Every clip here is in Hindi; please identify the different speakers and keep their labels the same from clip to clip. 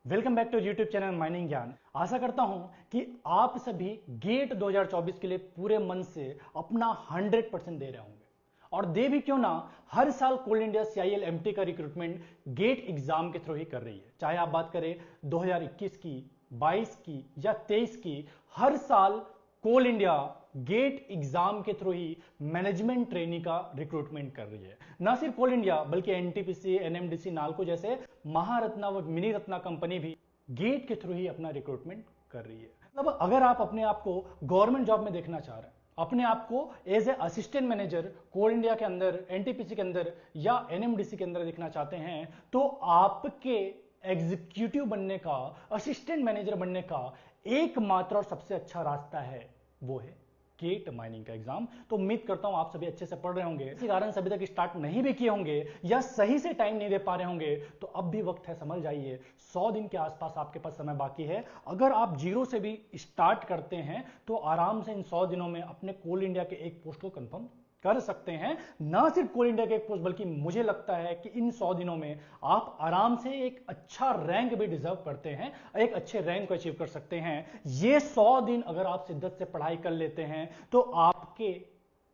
Speaker 1: Welcome back to YouTube channel mining Gyan. आशा करता हूं कि आप सभी गेट 2024 के लिए पूरे मन से अपना 100% दे रहे होंगे। और दे भी क्यों ना, हर साल कोल इंडिया CIL MT का रिक्रूटमेंट गेट एग्जाम के थ्रू ही कर रही है। चाहे आप बात करें 2021 की, 22 की या 23 की, हर साल कोल इंडिया गेट एग्जाम के थ्रू ही मैनेजमेंट ट्रेनी का रिक्रूटमेंट कर रही है। ना सिर्फ कोल इंडिया बल्कि NTPC, NMDC, नालको जैसे महारत्ना व मिनी रत्ना कंपनी भी गेट के थ्रू ही अपना रिक्रूटमेंट कर रही है। मतलब अगर आप अपने आप को गवर्नमेंट जॉब में देखना चाह रहे हैं, अपने आप को as a assistant manager Coal India के अंदर, NTPC के अंदर या NMDC के अंदर देखना चाहते हैं, तो आपके एग्जीक्यूटिव बनने का, असिस्टेंट मैनेजर बनने का एकमात्र और सबसे अच्छा रास्ता है, वो है गेट माइनिंग का एग्जाम। तो उम्मीद करता हूं आप सभी अच्छे से पढ़ रहे होंगे। इसी कारण सभी तक स्टार्ट नहीं भी किए होंगे या सही से टाइम नहीं दे पा रहे होंगे, तो अब भी वक्त है, समझ जाइए 100 दिन के आसपास आपके पास समय बाकी है। अगर आप जीरो से भी स्टार्ट करते हैं तो आराम से इन 100 दिनों में अपने कोल इंडिया के एक पोस्ट को कंफर्म कर सकते हैं। ना सिर्फ कोल इंडिया के एक पोस्ट, बल्कि मुझे लगता है कि इन 100 दिनों में आप आराम से एक अच्छा रैंक भी डिजर्व करते हैं, एक अच्छे रैंक को अचीव कर सकते हैं। ये 100 दिन अगर आप शिद्दत से पढ़ाई कर लेते हैं तो आपके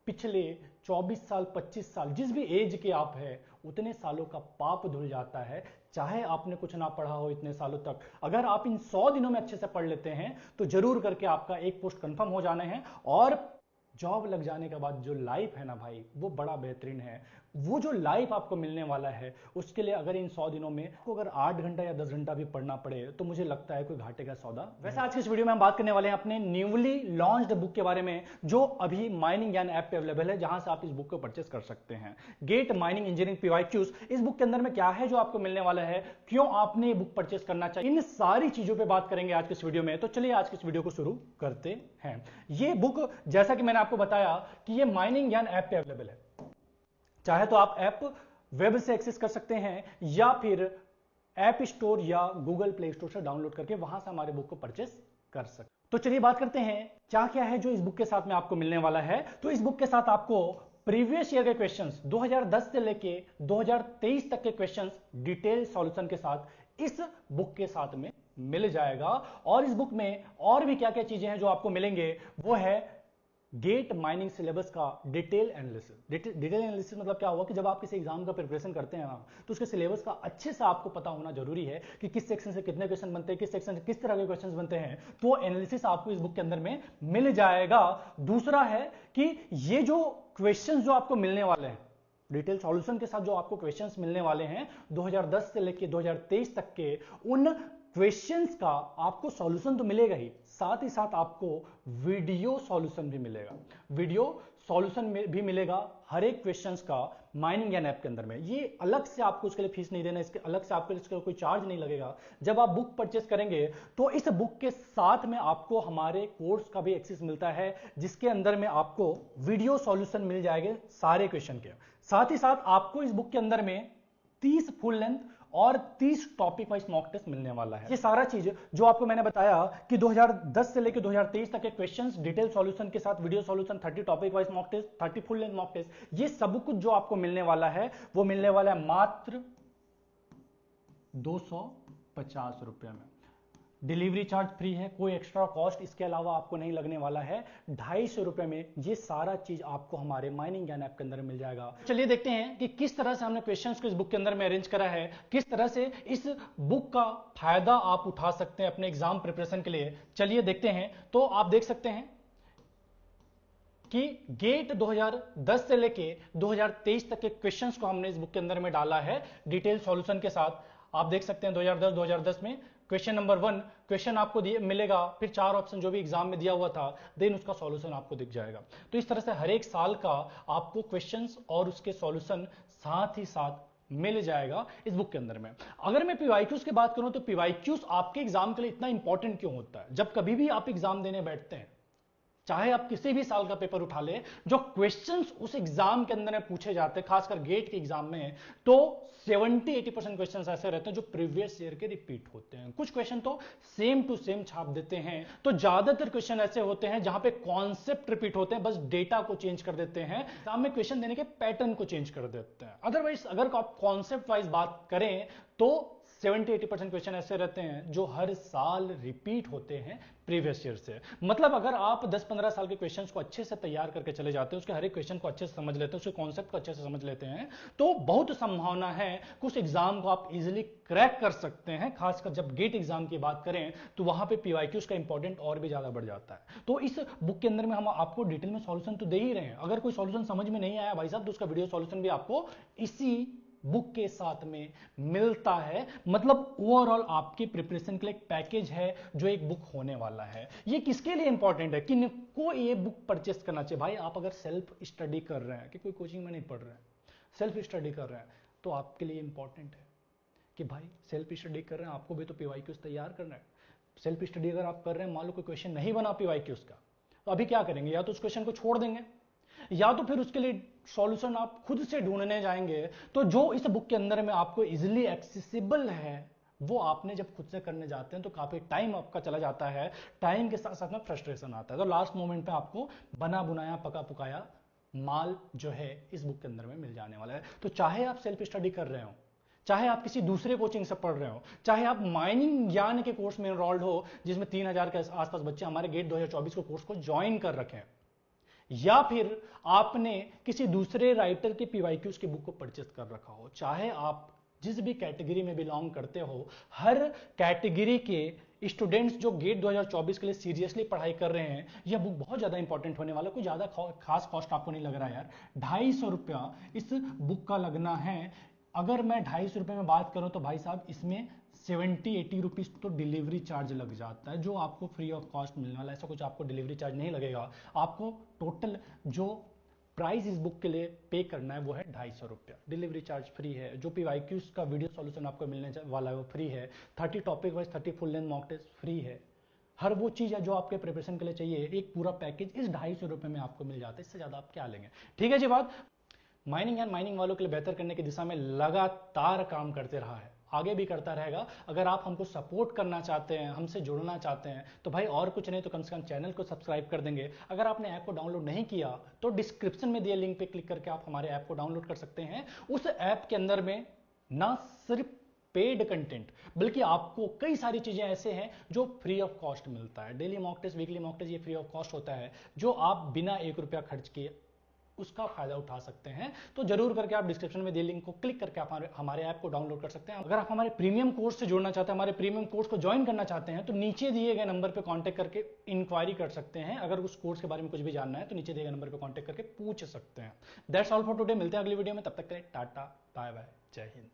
Speaker 1: पिछले 24 साल, 25 साल, जिस भी एज के आप हैं, उतने सालों का पाप धुल जाता है। चाहे आपने कुछ ना पढ़ा हो इतने सालों तक, अगर आप इन 100 दिनों में अच्छे से पढ़ लेते हैं तो जरूर करके आपका एक पोस्ट कंफर्म हो जाने हैं। और जॉब लग जाने के बाद जो लाइफ है ना भाई, वो बड़ा बेहतरीन है। वो जो लाइफ आपको मिलने वाला है, उसके लिए अगर इन 100 दिनों में आपको अगर 8 घंटा या 10 घंटा भी पढ़ना पड़े तो मुझे लगता है कोई घाटे का सौदा। वैसे आज के इस वीडियो में हम बात करने वाले हैं अपने न्यूली लॉन्च्ड बुक के बारे में, जो अभी माइनिंग ज्ञान ऐप पे अवेलेबल है, जहां से आप इस बुक को परचेस कर सकते हैं। गेट माइनिंग इंजीनियरिंग PYQs, इस बुक के अंदर में क्या है जो आपको मिलने वाला है, क्यों आपने ये बुक परचेस करना चाहिए, इन सारी चीजों पे बात करेंगे आज के इस वीडियो में। तो चलिए आज के इस वीडियो को शुरू करते हैं। ये बुक, जैसा कि मैंने आपको बताया कि ये माइनिंग ज्ञान ऐप पे अवेलेबल है। चाहे तो आप ऐप वेब से एक्सेस कर सकते हैं या फिर ऐप स्टोर या गूगल प्ले स्टोर से डाउनलोड करके वहां से हमारे बुक को परचेस कर सकते। तो चलिए बात करते हैं क्या क्या है जो इस बुक के साथ में आपको मिलने वाला है। तो इस बुक के साथ आपको प्रीवियस ईयर के क्वेश्चंस 2010 से लेके 2023 तक के क्वेश्चंस डिटेल सॉल्यूशन के साथ इस बुक के साथ में मिल जाएगा। और इस बुक में और भी क्या क्या चीजें हैं जो आपको मिलेंगे, वो है गेट माइनिंग सिलेबस का डिटेल एनालिसिस। डिटेल एनालिसिस मतलब क्या हुआ कि जब आप किसी एग्जाम का प्रिपरेशन करते हैं ना, तो उसके सिलेबस का अच्छे से आपको पता होना जरूरी है कि किस सेक्शन से कितने क्वेश्चन बनते हैं, किस सेक्शन से किस तरह के क्वेश्चंस बनते हैं। तो एनालिसिस आपको इस बुक के अंदर में मिल जाएगा। दूसरा है कि ये जो क्वेश्चंस जो आपको मिलने वाले हैं, डिटेल सॉल्यूशन के साथ जो आपको क्वेश्चंस मिलने वाले हैं 2010 से लेकर 2023 तक के, उन क्वेश्चंस का आपको सॉल्यूशन तो मिलेगा ही, साथ ही साथ आपको वीडियो सॉल्यूशन भी मिलेगा। वीडियो सॉल्यूशन भी मिलेगा हर एक क्वेश्चंस का माइनिंग ज्ञान ऐप के अंदर में। ये अलग से आपको उसके लिए फीस नहीं देना, इसके अलग से आपको इसका कोई चार्ज नहीं लगेगा। जब आप बुक परचेस करेंगे तो इस बुक के साथ में आपको हमारे कोर्स का भी एक्सेस मिलता है, जिसके अंदर में आपको वीडियो सॉल्यूशन मिल जाएंगे सारे क्वेश्चन के। साथ ही साथ आपको इस बुक के अंदर में 30 फुल लेंथ और 30 टॉपिक वाइज मॉक टेस्ट मिलने वाला है। ये सारा चीज जो आपको मैंने बताया कि 2010 से लेकर 2023 तक के क्वेश्चंस डिटेल सॉल्यूशन के साथ video solution, 30 topic wise mock test, 30 full length mock test, ये सब कुछ जो आपको मिलने वाला है वो मिलने वाला है मात्र 250 रुपए में। डिलीवरी चार्ज फ्री है, कोई एक्स्ट्रा कॉस्ट इसके अलावा आपको नहीं लगने वाला है। 250 रुपए में ये सारा चीज आपको हमारे माइनिंग ज्ञान ऐप के अंदर मिल जाएगा। चलिए देखते हैं कि किस तरह से हमने क्वेश्चंस को इस बुक के अंदर में अरेंज करा है, किस तरह से इस बुक का फायदा आप उठा सकते हैं अपने एग्जाम प्रिपरेशन के लिए। चलिए देखते हैं। तो आप देख सकते हैं कि गेट 2010 से लेके 2023 तक के क्वेश्चंस को हमने इस बुक के अंदर में डाला है डिटेल सॉल्यूशन के साथ। आप देख सकते हैं 2010 में क्वेश्चन नंबर 1 क्वेश्चन आपको मिलेगा, फिर 4 ऑप्शन जो भी एग्जाम में दिया हुआ था, देन उसका सॉल्यूशन आपको दिख जाएगा। तो इस तरह से हर एक साल का आपको क्वेश्चंस और उसके सॉल्यूशन साथ ही साथ मिल जाएगा इस बुक के अंदर में। अगर मैं PYQs की बात करूं तो PYQs आपके एग्जाम के लिए इतना इंपॉर्टेंट क्यों होता है? जब कभी भी आप एग्जाम देने बैठते हैं, चाहे आप किसी भी साल का पेपर उठा ले, जो क्वेश्चंस उस एग्जाम के अंदर में पूछे जाते हैं, खासकर गेट के एग्जाम में, तो 70-80% क्वेश्चंस ऐसे रहते हैं जो प्रीवियस ईयर के रिपीट होते हैं। कुछ क्वेश्चन तो सेम टू सेम छाप देते हैं। तो ज्यादातर क्वेश्चन ऐसे होते हैं जहां पे कॉन्सेप्ट रिपीट होते हैं, बस डेटा को चेंज कर देते हैं, एग्जाम में क्वेश्चन देने के पैटर्न को चेंज कर देते हैं। अदरवाइज अगर आप कॉन्सेप्ट वाइज बात करें तो 70-80% क्वेश्चन ऐसे रहते हैं जो हर साल रिपीट होते हैं प्रीवियस ईयर से। मतलब अगर आप 10-15 साल के क्वेश्चंस को अच्छे से तैयार करके चले जाते हैं, उसके हर एक क्वेश्चन को अच्छे से समझ लेते हैं, उसके कॉन्सेप्ट को अच्छे से समझ लेते हैं, तो बहुत संभावना है कि उस एग्जाम को आप इजीली क्रैक कर सकते हैं। खासकर जब गेट एग्जाम की बात करें तो वहां पे पीवाईक्यूज का इंपॉर्टेंट और भी ज्यादा बढ़ जाता है। तो इस बुक के अंदर में हम आपको डिटेल में सॉल्यूशन तो दे ही रहे हैं। अगर कोई सॉल्यूशन समझ में नहीं आया भाई साहब, तो उसका वीडियो सॉल्यूशन भी आपको इसी बुक के साथ में मिलता है। मतलब ओवरऑल आपके प्रिपरेशन के लिए एक पैकेज है जो एक बुक होने वाला है। ये किसके लिए इंपॉर्टेंट है, किनको ये बुक परचेस करना चाहिए? भाई आप अगर सेल्फ स्टडी कर रहे हैं, कि कोई कोचिंग में नहीं पढ़ रहे हैं, सेल्फ स्टडी कर रहे हैं, तो आपके लिए इंपॉर्टेंट है कि भाई सेल्फ स्टडी कर रहे हैं, आपको भी तो पीवाईक्यूज तैयार करना है। सेल्फ स्टडी अगर आप कर रहे हैं, मान लो कोई क्वेश्चन नहीं बना पीवाईक्यूज का, तो अभी क्या करेंगे? या तो उस क्वेश्चन को छोड़ देंगे, या तो फिर उसके लिए सॉल्यूशन आप खुद से ढूंढने जाएंगे। तो जो इस बुक के अंदर में आपको इजीली एक्सेसिबल है, वो आपने जब खुद से करने जाते हैं तो काफी टाइम आपका चला जाता है। टाइम के साथ साथ में फ्रस्ट्रेशन आता है। तो लास्ट मोमेंट पे आपको बना बुनाया पका पुकाया माल जो है इस बुक के अंदर में मिल जाने वाला है। तो चाहे आप सेल्फ स्टडी कर रहे हो, चाहे आप किसी दूसरे कोचिंग से पढ़ रहे हो, चाहे आप माइनिंग ज्ञान के कोर्स में एनरोल्ड हो जिसमें 3000 के आसपास बच्चे हमारे गेट 2024 के कोर्स को ज्वाइन कर रखे हैं, या फिर आपने किसी दूसरे राइटर के पीवाईक्यूज की बुक को परचेस कर रखा हो, चाहे आप जिस भी कैटेगरी में बिलोंग करते हो, हर कैटेगरी के स्टूडेंट्स जो गेट 2024 के लिए सीरियसली पढ़ाई कर रहे हैं, यह बुक बहुत ज्यादा इंपॉर्टेंट होने वाला। कोई ज्यादा खास कॉस्ट आपको नहीं लग रहा यार, 250 रुपया इस बुक का लगना है। अगर मैं 250 रुपये में बात करूं तो भाई साहब इसमें 70-80 रुपीज तो डिलीवरी चार्ज लग जाता है, जो आपको फ्री ऑफ कॉस्ट मिलने वाला है। ऐसा कुछ आपको डिलीवरी चार्ज नहीं लगेगा। आपको टोटल जो प्राइस इस बुक के लिए पे करना है वो है 250 रुपया। डिलीवरी चार्ज फ्री है। जो पीवाईक्यूज का वीडियो सॉल्यूशन आपको मिलने वाला है वो फ्री है। 30 topic wise 30 full length mock test free है। हर वो चीज है जो आपके प्रिपरेशन के लिए चाहिए, एक पूरा पैकेज इस 250 रुपये में आपको मिल जाता है। इससे ज्यादा आप क्या लेंगे? ठीक है जी बात। माइनिंग एंड माइनिंग वालों के लिए बेहतर करने की दिशा में लगातार काम करते रहा है, आगे भी करता रहेगा। अगर आप हमको सपोर्ट करना चाहते हैं, हमसे जुड़ना चाहते हैं, तो भाई और कुछ नहीं तो कम से कम चैनल को सब्सक्राइब कर देंगे। अगर आपने ऐप को डाउनलोड नहीं किया तो डिस्क्रिप्शन में दिए लिंक पे क्लिक करके आप हमारे ऐप को डाउनलोड कर सकते हैं। उस ऐप के अंदर में ना सिर्फ पेड कंटेंट, बल्कि आपको कई सारी चीजें ऐसे हैं जो फ्री ऑफ कॉस्ट मिलता है। Daily mock test, weekly mock test, ये फ्री ऑफ कॉस्ट होता है, जो आप बिना 1 रुपया खर्च किए उसका फायदा उठा सकते हैं। तो जरूर करके आप डिस्क्रिप्शन में दिए लिंक को क्लिक करके आप हमारे ऐप को डाउनलोड कर सकते हैं। अगर आप हमारे प्रीमियम कोर्स से जुड़ना चाहते हैं, हमारे प्रीमियम कोर्स को ज्वाइन करना चाहते हैं, तो नीचे दिए गए नंबर पर कॉन्टैक्ट करके इंक्वायरी कर सकते हैं। अगर उस कोर्स के बारे में कुछ भी जानना है तो नीचे दिए गए नंबर पर कॉन्टैक्ट करके पूछ सकते हैं। That's all for today. मिलते हैं अगली वीडियो में, तब तक के लिए टाटा बाय बाय, जय हिंद।